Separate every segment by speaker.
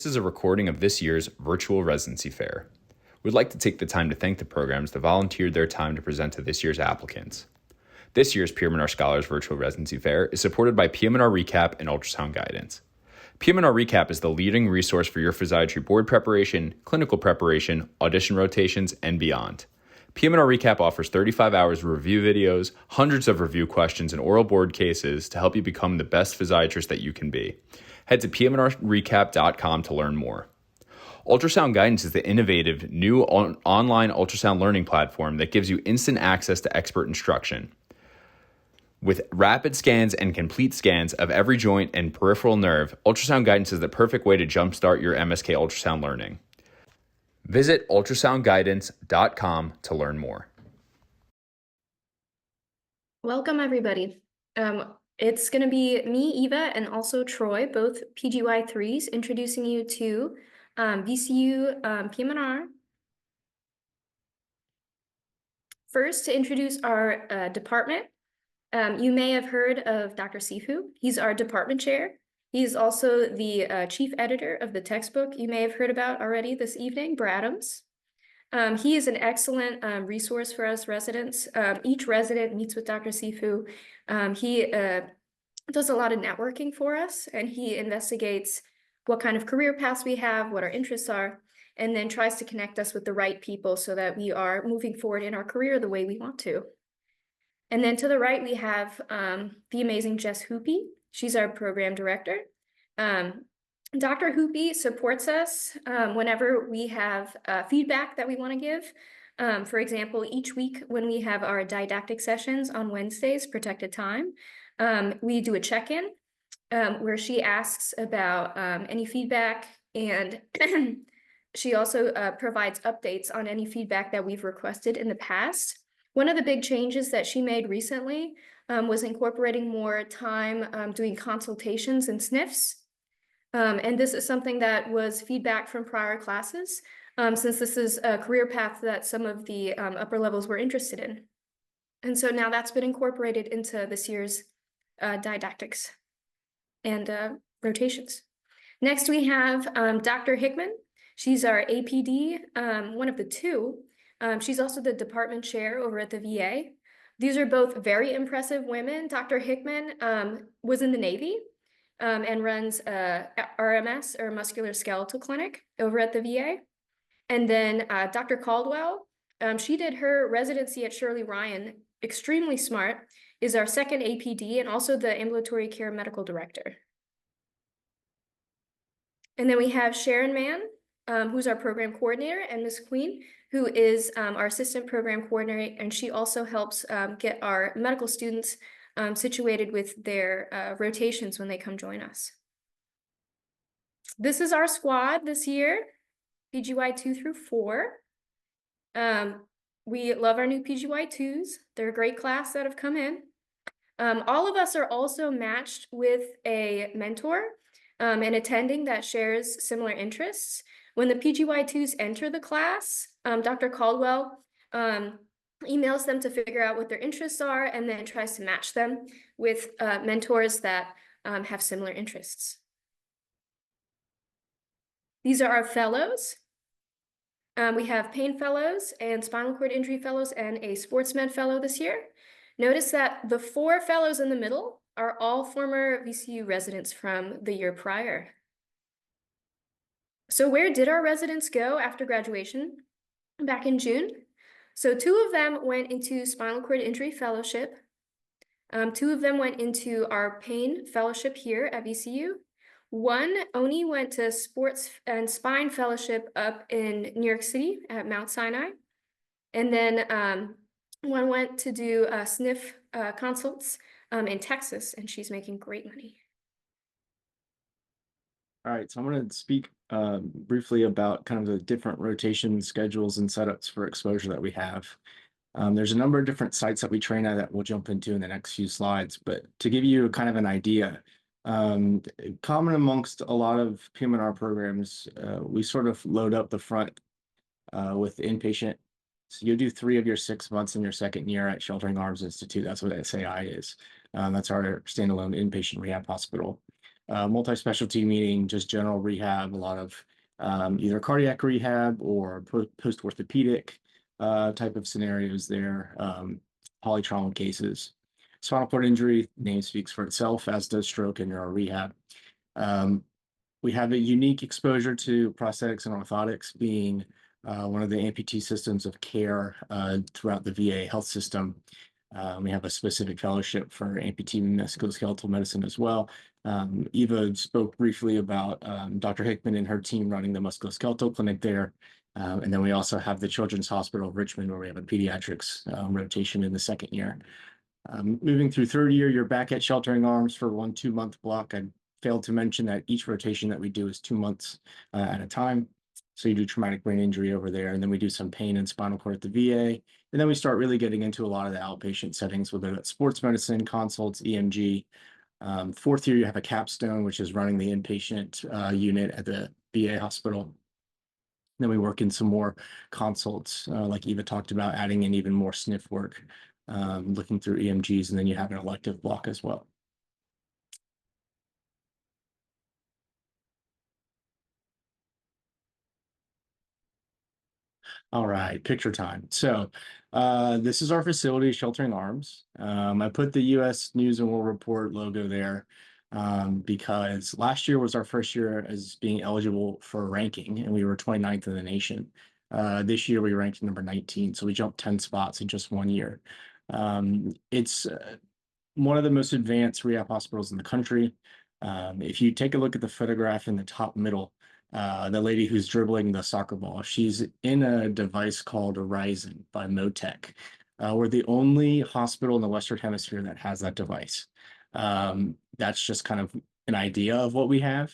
Speaker 1: This is a recording of this year's Virtual Residency Fair. We'd like to take the time to thank the programs that volunteered their time to present to this year's applicants. This year's PM&R Scholars Virtual Residency Fair is supported by PM&R Recap and Ultrasound Guidance. PM&R Recap is the leading resource for your physiatry board preparation, clinical preparation, audition rotations, and beyond. PM&R Recap offers 35 hours of review videos, hundreds of review questions, and oral board cases to help you become the best physiatrist that you can be. Head to pmnrrecap.com to learn more. Ultrasound Guidance is the innovative new online ultrasound learning platform that gives you instant access to expert instruction. With rapid scans and complete scans of every joint and peripheral nerve, Ultrasound Guidance is the perfect way to jumpstart your MSK ultrasound learning. Visit ultrasoundguidance.com to learn more.
Speaker 2: Welcome, everybody. It's going to be me, Eva, and also Troy, both PGY3s, introducing you to VCU PM&R. First, to introduce our department, you may have heard of Dr. Sifu. He's our department chair. He's also the chief editor of the textbook you may have heard about already this evening, Bradham's. He is an excellent resource for us residents. Each resident meets with Dr. Sifu. He does a lot of networking for us, and he investigates what kind of career paths we have, what our interests are, and then tries to connect us with the right people so that we are moving forward in our career the way we want to. And then to the right, we have the amazing Jess Hoopy. She's our program director. Dr. Hoopy supports us whenever we have feedback that we want to give. For example, each week when we have our didactic sessions on Wednesdays, protected time, we do a check-in where she asks about any feedback, and she also provides updates on any feedback that we've requested in the past. One of the big changes that she made recently was incorporating more time doing consultations and sniffs. And this is something that was feedback from prior classes, since this is a career path that some of the upper levels were interested in. And so now that's been incorporated into this year's didactics and rotations. Next, we have Dr. Hickman. She's our APD, one of the two. She's also the department chair over at the VA. These are both very impressive women. Dr. Hickman was in the Navy and runs RMS, or musculoskeletal clinic, over at the VA. And then Dr. Caldwell, she did her residency at Shirley Ryan, extremely smart, is our second APD and also the ambulatory care medical director. And then we have Sharon Mann, who's our program coordinator, and Ms. Queen, who is our assistant program coordinator, and she also helps get our medical students situated with their rotations when they come join us. This is our squad this year, PGY 2 through 4. We love our new PGY 2s. They're a great class that have come in. All of us are also matched with a mentor and attending that shares similar interests. When the PGY 2s enter the class, Dr. Caldwell emails them to figure out what their interests are and then tries to match them with mentors that have similar interests. These are our fellows. We have pain fellows and spinal cord injury fellows and a sports med fellow this year. Notice that the 4 fellows in the middle are all former VCU residents from the year prior. So where did our residents go after graduation back in June? So 2 of them went into spinal cord injury fellowship. 2 of them went into our pain fellowship here at VCU. One, Oni, went to sports and spine fellowship up in New York City at Mount Sinai. And then one went to do sniff consults in Texas, and she's making great money.
Speaker 3: All right, so I'm going to speak briefly about kind of the different rotation schedules and setups for exposure that we have. There's a number of different sites that we train at that we'll jump into in the next few slides, but to give you kind of an idea, common amongst a lot of PM&R programs, we sort of load up the front with inpatient. So you'll do 3 of your 6 months in your second year at Sheltering Arms Institute. That's what SAI is. That's our standalone inpatient rehab hospital. Multi-specialty meaning just general rehab, a lot of either cardiac rehab or post-orthopedic type of scenarios there, polytrauma cases. Spinal cord injury, name speaks for itself, as does stroke and neuro rehab. We have a unique exposure to prosthetics and orthotics, being one of the amputee systems of care throughout the VA health system. We have a specific fellowship for amputee musculoskeletal medicine as well. Eva spoke briefly about Dr. Hickman and her team running the musculoskeletal clinic there. And then we also have the Children's Hospital of Richmond, where we have a pediatrics rotation in the second year. Moving through third year, you're back at Sheltering Arms for 1 2-month block. I failed to mention that each rotation that we do is 2 months at a time. So you do traumatic brain injury over there, and then we do some pain and spinal cord at the VA. And then we start really getting into a lot of the outpatient settings, whether that's sports medicine, consults, EMG. Fourth year, you have a capstone, which is running the inpatient unit at the VA hospital. Then we work in some more consults, like Eva talked about, adding in even more sniff work, looking through EMGs, and then you have an elective block as well. All right, picture time. So this is our facility, Sheltering Arms. I put the U.S. News and World Report logo there because last year was our first year as being eligible for ranking, and we were 29th in the nation. This year we ranked number 19, so we jumped 10 spots in just 1 year. It's one of the most advanced rehab hospitals in the country. If you take a look at the photograph in the top middle, the lady who's dribbling the soccer ball, she's in a device called Horizon by Motec. We're the only hospital in the Western Hemisphere that has that device. That's just kind of an idea of what we have.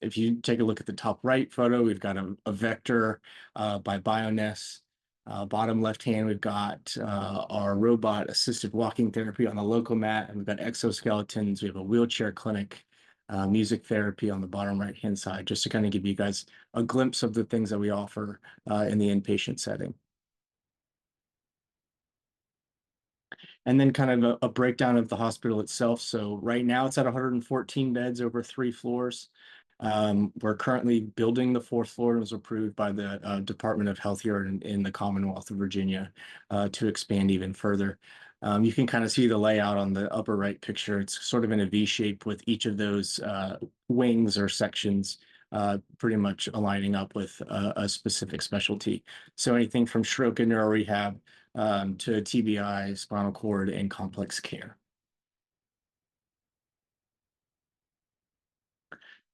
Speaker 3: If you take a look at the top right photo, we've got a vector by Bioness. Bottom left hand, we've got our robot assisted walking therapy on the local mat, and we've got exoskeletons. We have a wheelchair clinic, music therapy on the bottom right hand side, just to kind of give you guys a glimpse of the things that we offer in the inpatient setting. And then kind of a breakdown of the hospital itself. So right now it's at 114 beds over 3 floors. We're currently building the 4th floor. It was approved by the Department of Health here in the Commonwealth of Virginia to expand even further. You can kind of see the layout on the upper right picture. It's sort of in a V shape with each of those wings or sections pretty much aligning up with a specific specialty. So anything from stroke and neuro rehab to TBI, spinal cord, and complex care.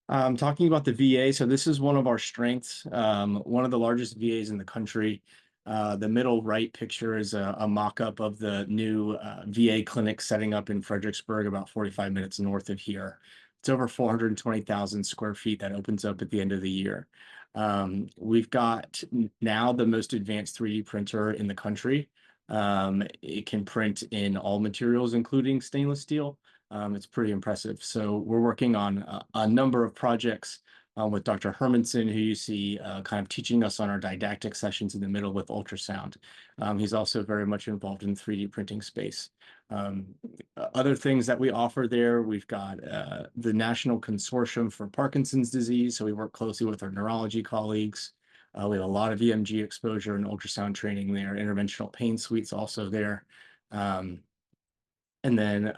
Speaker 3: Talking about the VA, so this is one of our strengths, one of the largest VAs in the country. The middle right picture is a mock-up of the new VA clinic setting up in Fredericksburg, about 45 minutes north of here. It's over 420,000 square feet that opens up at the end of the year. We've got now the most advanced 3D printer in the country. It can print in all materials, including stainless steel. It's pretty impressive. So we're working on a number of projects with Dr. Hermanson, who you see kind of teaching us on our didactic sessions in the middle with ultrasound. He's also very much involved in 3D printing space. Other things that we offer there, we've got the National Consortium for Parkinson's Disease. So we work closely with our neurology colleagues. We have a lot of EMG exposure and ultrasound training there. Interventional pain suites also there. And then,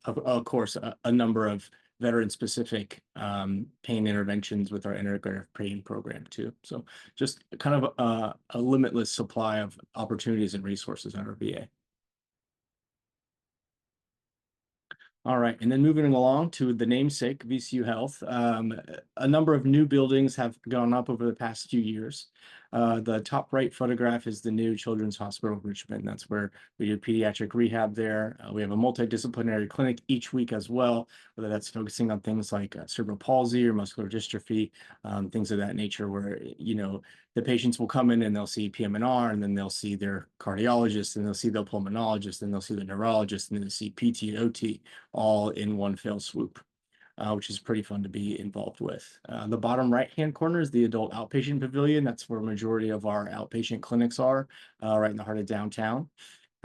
Speaker 3: of course, a number of veteran-specific pain interventions with our integrative pain program too. So just kind of a limitless supply of opportunities and resources at our VA. All right, and then moving along to the namesake, VCU Health. A number of new buildings have gone up over the past few years. The top right photograph is the new Children's Hospital of Richmond. That's where we do pediatric rehab there. We have a multidisciplinary clinic each week as well, whether that's focusing on things like cerebral palsy or muscular dystrophy, things of that nature, where, you know, the patients will come in and they'll see PM&R, and then they'll see their cardiologist, and they'll see their pulmonologist, and they'll see the neurologist, and they'll see PT and OT all in one fell swoop. Which is pretty fun to be involved with. The bottom right-hand corner is the adult outpatient pavilion. That's where a majority of our outpatient clinics are, right in the heart of downtown.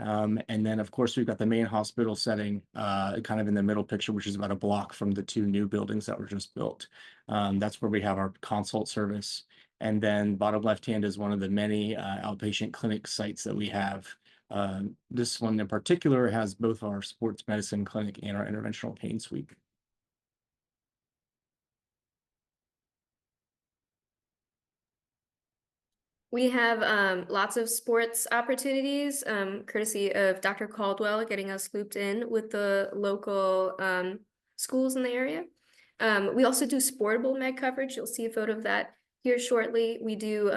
Speaker 3: And then, of course, we've got the main hospital setting kind of in the middle picture, which is about a block from the 2 new buildings that were just built. That's where we have our consult service. And then bottom left hand is one of the many outpatient clinic sites that we have. This one in particular has both our sports medicine clinic and our interventional pain suite.
Speaker 2: We have lots of sports opportunities, courtesy of Dr. Caldwell getting us looped in with the local schools in the area. We also do sportable med coverage. You'll see a photo of that here shortly. We do,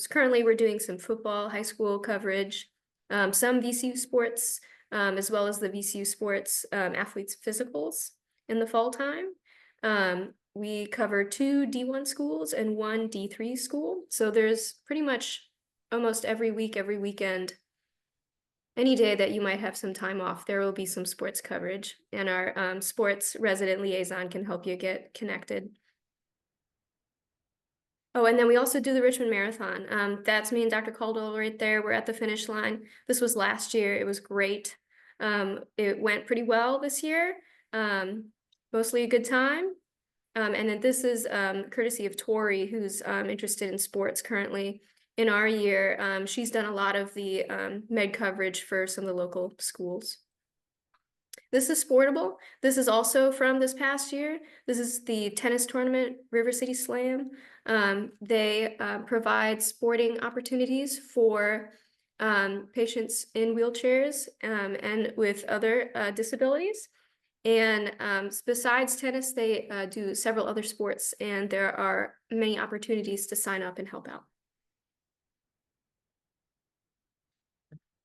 Speaker 2: currently we're doing some football, high school coverage, some VCU sports, as well as the VCU sports athletes physicals in the fall time. We cover 2 D1 schools and 1 D3 school. So there's pretty much almost every week, every weekend, any day that you might have some time off, there will be some sports coverage. And our sports resident liaison can help you get connected. Oh, and then we also do the Richmond Marathon. That's me and Dr. Caldwell right there. We're at the finish line. This was last year. It was great. It went pretty well this year. Mostly a good time. And then this is courtesy of Tori, who's interested in sports currently in our year. She's done a lot of the med coverage for some of the local schools. This is sportable. This is also from this past year. This is the tennis tournament, River City Slam. They provide sporting opportunities for patients in wheelchairs and with other disabilities. And besides tennis, they do several other sports, and there are many opportunities to sign up and help out.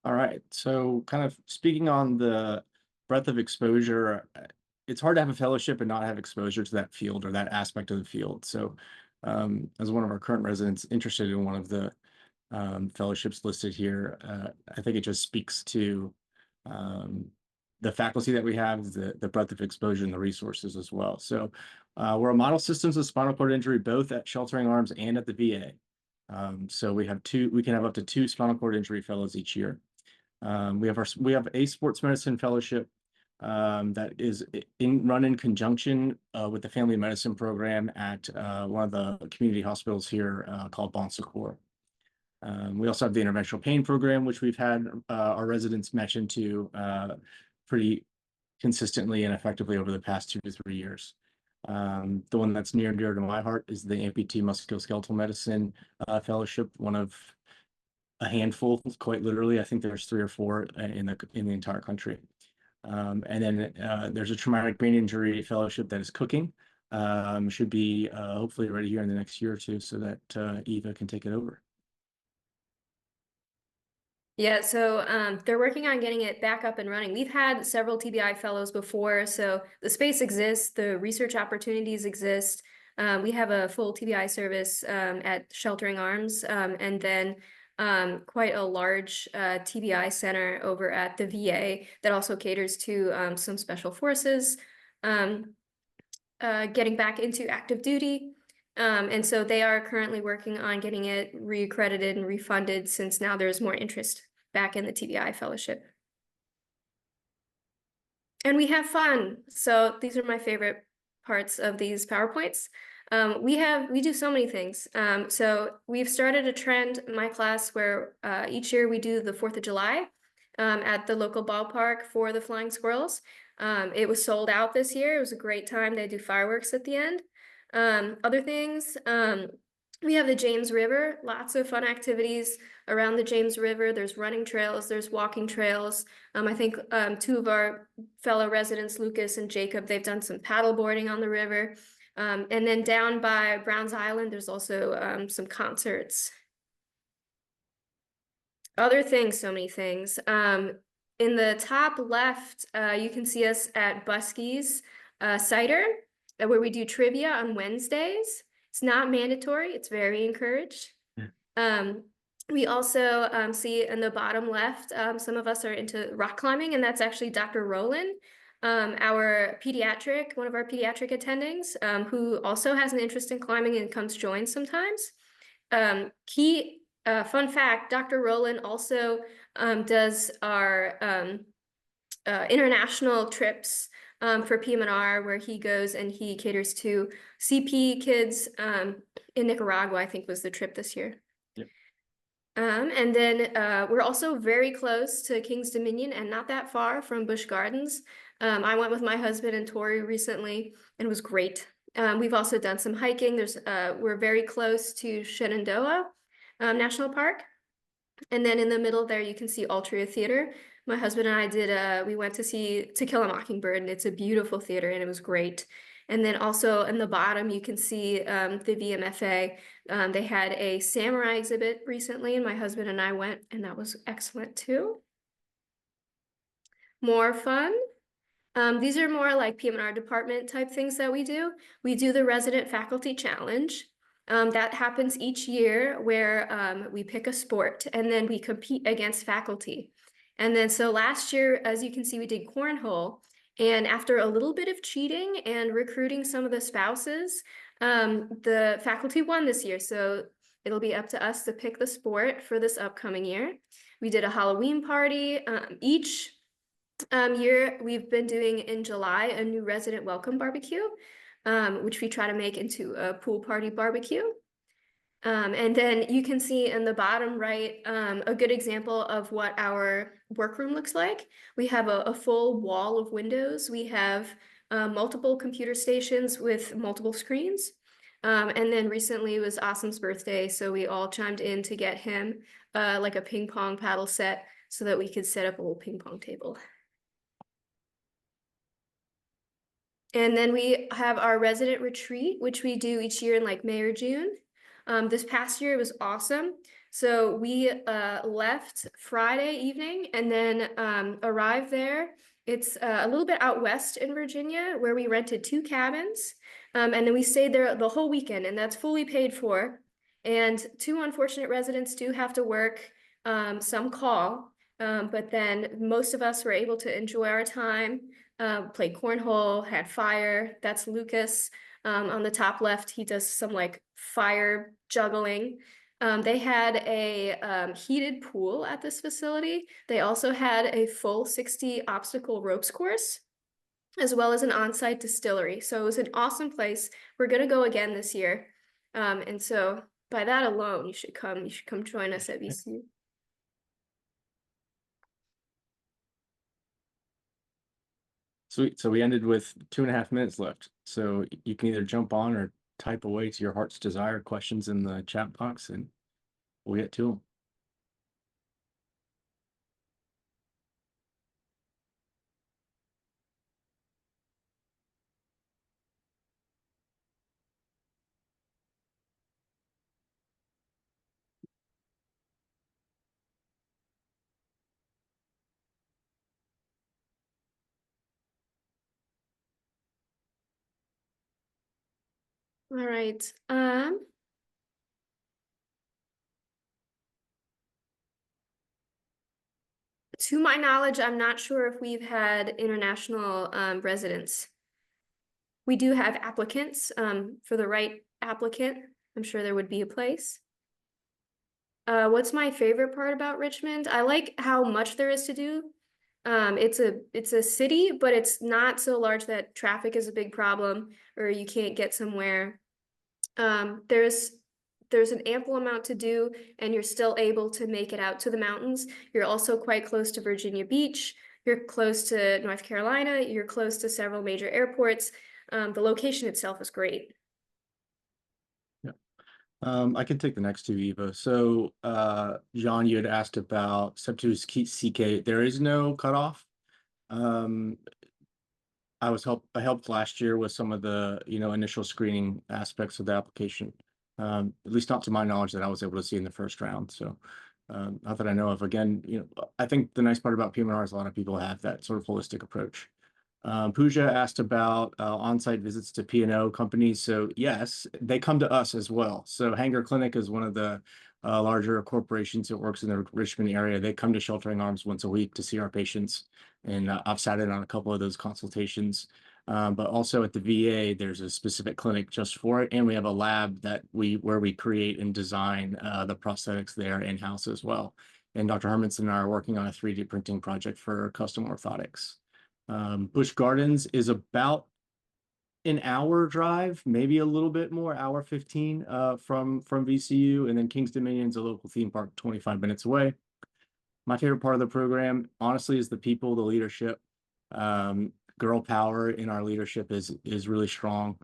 Speaker 3: All right, so kind of speaking on the breadth of exposure, it's hard to have a fellowship and not have exposure to that field or that aspect of the field. So as one of our current residents interested in one of the fellowships listed here, I think it just speaks to the faculty that we have, the breadth of exposure and the resources as well. So we're a model systems of spinal cord injury, both at Sheltering Arms and at the VA. So we can have up to 2 spinal cord injury fellows each year. We have a sports medicine fellowship that is run in conjunction with the family medicine program at one of the community hospitals here called Bon Secours. We also have the interventional pain program, which we've had our residents match into pretty consistently and effectively over the past 2 to 3 years. The one that's near and dear to my heart is the amputee musculoskeletal medicine fellowship, one of a handful, quite literally. I think there's 3 or 4 in the entire country. And then there's a traumatic brain injury fellowship that is cooking. Should be hopefully ready here in the next year or 2 so that Eva can take it over.
Speaker 2: Yeah, so they're working on getting it back up and running. We've had several TBI fellows before, so the space exists, the research opportunities exist. We have a full TBI service at Sheltering Arms, and then quite a large TBI center over at the VA that also caters to some special forces getting back into active duty. And so they are currently working on getting it reaccredited and refunded, since now there's more interest back in the TBI fellowship. And we have fun. So these are my favorite parts of these PowerPoints. We do so many things. So we've started a trend in my class where each year we do the 4th of July at the local ballpark for the Flying Squirrels. It was sold out this year. It was a great time. They do fireworks at the end. Other things, we have the James River, lots of fun activities around the James River. There's running trails, there's walking trails. I think 2 of our fellow residents, Lucas and Jacob, they've done some paddle boarding on the river. And then down by Browns Island, there's also some concerts. Other things, so many things. In the top left, you can see us at Buskey's Cider, where we do trivia on Wednesdays. It's not mandatory, it's very encouraged. We also see in the bottom left, some of us are into rock climbing, and that's actually Dr. Rowland, one of our pediatric attendings, who also has an interest in climbing and comes join sometimes. Fun fact, Dr. Rowland also does our international trips for PM&R, where he goes and he caters to CP kids in Nicaragua, I think was the trip this year.
Speaker 3: Yep.
Speaker 2: And then we're also very close to King's Dominion and not that far from Busch Gardens. I went with my husband and Tori recently and it was great. We've also done some hiking. We're very close to Shenandoah National Park. And then in the middle there, you can see Altria Theater. My husband and I we went to see To Kill a Mockingbird, and it's a beautiful theater, and it was great. And then also in the bottom, you can see the VMFA. They had a samurai exhibit recently, and my husband and I went, and that was excellent too. More fun. These are more like PM&R department type things that we do. We do the Resident Faculty Challenge. That happens each year where we pick a sport and then we compete against faculty. And then so last year, as you can see, we did cornhole. And after a little bit of cheating and recruiting some of the spouses, the faculty won this year. So it'll be up to us to pick the sport for this upcoming year. We did a Halloween party. Each year we've been doing in July a new resident welcome barbecue, which we try to make into a pool party barbecue. And then you can see in the bottom right a good example of what our workroom looks like. We have a full wall of windows. We have multiple computer stations with multiple screens. And then recently it was Awesome's birthday, so we all chimed in to get him like a ping pong paddle set so that we could set up a little ping pong table. And then we have our resident retreat, which we do each year in like May or June. This past year it was awesome. So we left Friday evening and then arrived there. It's a little bit out west in Virginia where we rented 2 cabins. And then we stayed there the whole weekend, and that's fully paid for. And 2 unfortunate residents do have to work some call, but then most of us were able to enjoy our time. Played cornhole, had fire. That's Lucas. On the top left, he does some like fire juggling. They had a heated pool at this facility. They also had a full 60 obstacle ropes course, as well as an on-site distillery. So it was an awesome place. We're gonna go again this year. And so by that alone, you should come join us at VCU.
Speaker 3: Sweet. So we ended with 2.5 minutes left. So you can either jump on or type away to your heart's desire questions in the chat box, and we'll get to them.
Speaker 2: All right. To my knowledge, I'm not sure if we've had international residents. We do have applicants for the right applicant. I'm sure there would be a place. What's my favorite part about Richmond? I like how much there is to do. It's a city, but it's not so large that traffic is a big problem or you can't get somewhere. There's an ample amount to do, and you're still able to make it out to the mountains. You're also quite close to Virginia Beach. You're close to North Carolina. You're close to several major airports. The location itself is great.
Speaker 3: Yeah. I can take the next 2, Eva. So, John, you had asked about Septus CK. There is no cutoff. I helped last year with some of the, initial screening aspects of the application. At least not to my knowledge that I was able to see in the first round. So, not that I know of. Again, I think the nice part about PM&R is a lot of people have that sort of holistic approach. Pooja asked about on-site visits to P&O companies. So yes, they come to us as well. So Hanger Clinic is one of the larger corporations that works in the Richmond area. They come to Sheltering Arms once a week to see our patients. And I've sat in on a couple of those consultations. But also at the VA, there's a specific clinic just for it. And we have a lab where we create and design the prosthetics there in-house as well. and Dr. Hermanson and I are working on a 3D printing project for custom orthotics. Busch Gardens is about an hour drive, maybe a little bit more, hour 15 from VCU, and then Kings Dominion's a local theme park 25 minutes away. My favorite part of the program, honestly, is the people, the leadership. Girl power in our leadership is really strong.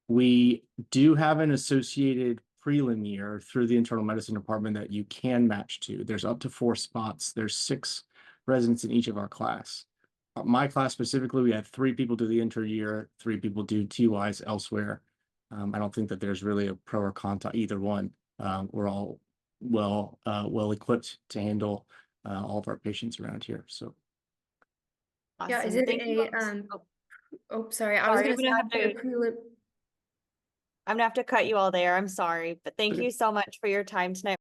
Speaker 3: We do have an associated prelim year through the internal medicine department that you can match to. There's up to 4 spots. There's 6 residents in each of our class. My class specifically, we have 3 people do the inter-year, 3 people do TYs elsewhere. I don't think that there's really a pro or con to either one. We're all well equipped to handle all of our patients around here. So
Speaker 2: Yeah, is
Speaker 4: Awesome.
Speaker 2: it
Speaker 4: Thank you.
Speaker 2: sorry, I was
Speaker 4: Sorry,
Speaker 2: gonna
Speaker 4: I'm gonna
Speaker 2: say
Speaker 4: have
Speaker 2: after prelim.
Speaker 4: I'm gonna have to cut you all there. I'm sorry, but thank
Speaker 3: Okay.
Speaker 4: you so much for your time tonight.